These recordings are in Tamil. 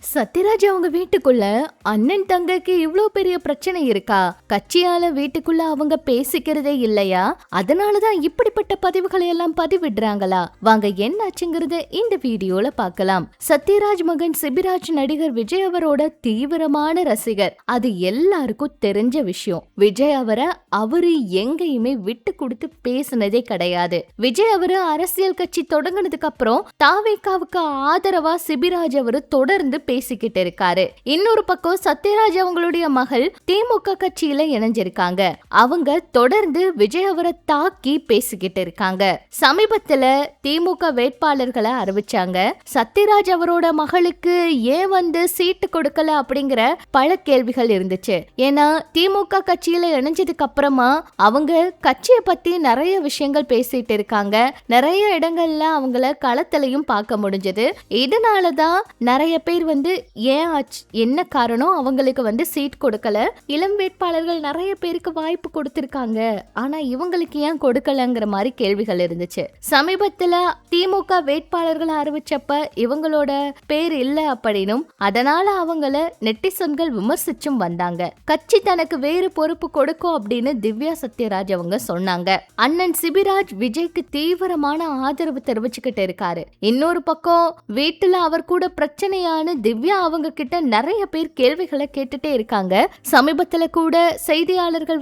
சத்யராஜ் அவங்க வீட்டுக்குள்ள அண்ணன் தங்கைக்கு இவ்ளோ பெரிய பிரச்சனை இருக்கா? கட்சியால வீட்டுக்குள்ள அவங்க பேசிக்கிறதே இல்லையா? அதனாலதான் இப்படிப்பட்ட பதிவுகளை எல்லாம் பதிவிடுறாங்களா? வாங்க என்னாச்சுங்கிறத இந்த வீடியோல பார்க்கலாம். சத்யராஜ் மகன் சிபிராஜ் நடிகர் விஜய் அவரோட தீவிரமான ரசிகர். அது எல்லாருக்கும் தெரிஞ்ச விஷயம். விஜய் அவரு எங்கேயுமே விட்டு கொடுத்து பேசினதே கிடையாது. விஜய் அரசியல் கட்சி தொடங்கினதுக்கு அப்புறம் தாவேகாவுக்கு ஆதரவா சிபிராஜ் அவரு தொடர்ந்து பேசிக்கிட்டு இருக்காரு. இன்னொரு பக்கம் சத்யராஜ் அவங்களுடைய மகள் திமுக கட்சியில இணைஞ்சிருக்காங்க. அவங்க தொடர்ந்து விஜய் அவரை தாக்கி பேசிக்கிட்டு இருக்காங்க. சமீபத்துல திமுக வேட்பாளர்களை அறிவிச்சாங்க. சத்யராஜ் அவரோட மகளுக்கு ஏன் சீட்டு கொடுக்கல அப்படிங்கிற பல கேள்விகள் இருந்துச்சு. ஏன்னா திமுக கட்சியில இணைஞ்சதுக்கு அப்புறமா அவங்க கட்சியை பத்தி நிறைய விஷயங்கள் பேசிட்டு இருக்காங்க. நிறைய இடங்கள்ல அவங்கள களத்திலையும் பார்க்க முடிஞ்சது. இதனாலதான் நிறைய பேர் ஏன் என்ன காரணம் அவங்களுக்கு சீட் கொடுக்கல, இளம் வேட்பாளர்கள் நிறைய பேருக்கு வாய்ப்பு கொடுத்திருக்காங்க, ஆனா இவங்களுக்கு ஏன் கொடுக்கலங்கிற மாதிரி கேள்விகள் இருந்துச்சு. சமீபத்துல திமுக வேட்பாளர்களை அறிவிச்சப்ப இவங்களோட பேர் இல்ல அப்படின்னும் அதனால அவங்கள நெட்டிசன்கள் விமர்சிச்சும் வந்தாங்க. கட்சி தனக்கு வேறு பொறுப்பு கொடுக்கும் அப்படின்னு திவ்யா சத்யராஜ் அவங்க சொன்னாங்க. அண்ணன் சிபிராஜ் விஜய்க்கு தீவிரமான ஆதரவு தெரிவிச்சுக்கிட்டு இருக்காரு. இன்னொரு பக்கம் வீட்டுல அவர் கூட பிரச்சனையான திவ்யா அவங்க கிட்ட நிறைய பேர் கேள்விகளை கேட்டுட்டே இருக்காங்க. சமீபத்துல கூட செய்தியாளர்கள்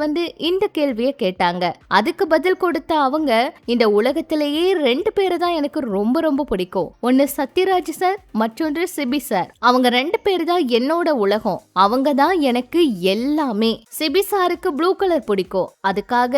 இந்த கேள்வியை கேட்டாங்க. அதுக்கு பதில் கொடுத்த அவங்க, இந்த உலகத்திலேயே 2 பேரை தான் எனக்கு ரொம்ப ரொம்ப பிடிக்கும். ஒன்னு சத்யராஜ் சார், மற்றொன்று சிபி சார். அவங்க 2 பேர் தான் என்னோட உலகம். அவங்க தான் எனக்கு எல்லாமே. சிபி சாருக்கு ப்ளூ கலர் பிடிக்கும், அதுக்காக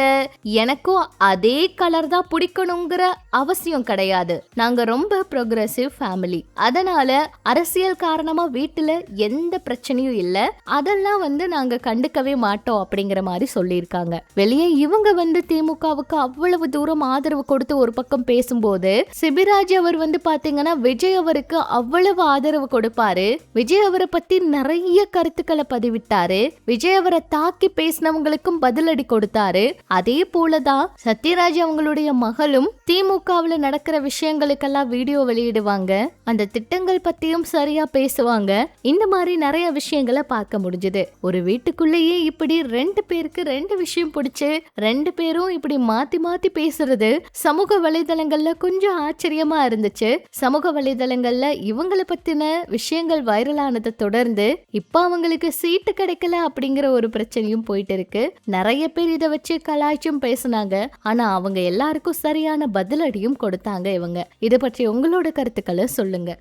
எனக்கும் அதே கலர் தான் பிடிக்கணுங்கிற அவசியம் கிடையாது. நாங்க ரொம்ப ப்ரோக்ரசிவ் ஃபேமிலி. அதனால அரசியல் காரணமா வீட்டுல எந்த பிரச்சனையும் இல்ல, அதெல்லாம் நாங்க கண்டுக்கவே மாட்டோம் அப்படிங்கிற மாதிரி சொல்லியிருக்காங்க. வெளியே இவங்க திமுகவுக்கு அவ்வளவு தூரம் ஆதரவு கொடுத்து ஒரு பக்கம் பேசும்போது, சிபிராஜ் அவர் பாத்தீங்கன்னா விஜய் அவருக்கு அவ்வளவு ஆதரவு கொடுப்பாரு. விஜய் அவரை பத்தி நிறைய கருத்துக்களை பதிவிட்டாரு. விஜய் அவரை தாக்கி பேசினவங்களுக்கும் பதிலடி கொடுத்தாரு. அதே போலதான் சத்யராஜ் அவங்களுடைய மகளும் திமுகவுல நடக்கிற விஷயங்களுக்கெல்லாம் வீடியோ வெளியிடுவாங்க. அந்த திட்டங்கள் பத்தியும் சரியா பேசுவாங்க. இந்த மாதிரி நிறைய விஷயங்களை பார்க்க முடிஞ்சது. ஒரு வீட்டுக்குள்ளேயே இப்படி 2 பேருக்கு 2 விஷயம் பிடிச்சு 2 பேரும் இப்படி மாத்தி மாத்தி பேசுறது சமூக வலைதளங்கள்ல கொஞ்சம் ஆச்சரியமா இருந்துச்சு. சமூக வலைதளங்கள்ல இவங்களை பத்தின விஷயங்கள் வைரலானதை தொடர்ந்து இப்ப அவங்களுக்கு சீட்டு கிடைக்கல அப்படிங்கிற ஒரு பிரச்சனையும் போயிட்டு இருக்கு. நிறைய பேர் இதை வச்சு கலாய்ச்சும் பேசினாங்க. ஆனா அவங்க எல்லாருக்கும் சரியான பதிலடியும் கொடுத்தாங்க. இவங்க இதை பற்றி உங்களோட கருத்துக்களை சொல்லுங்க.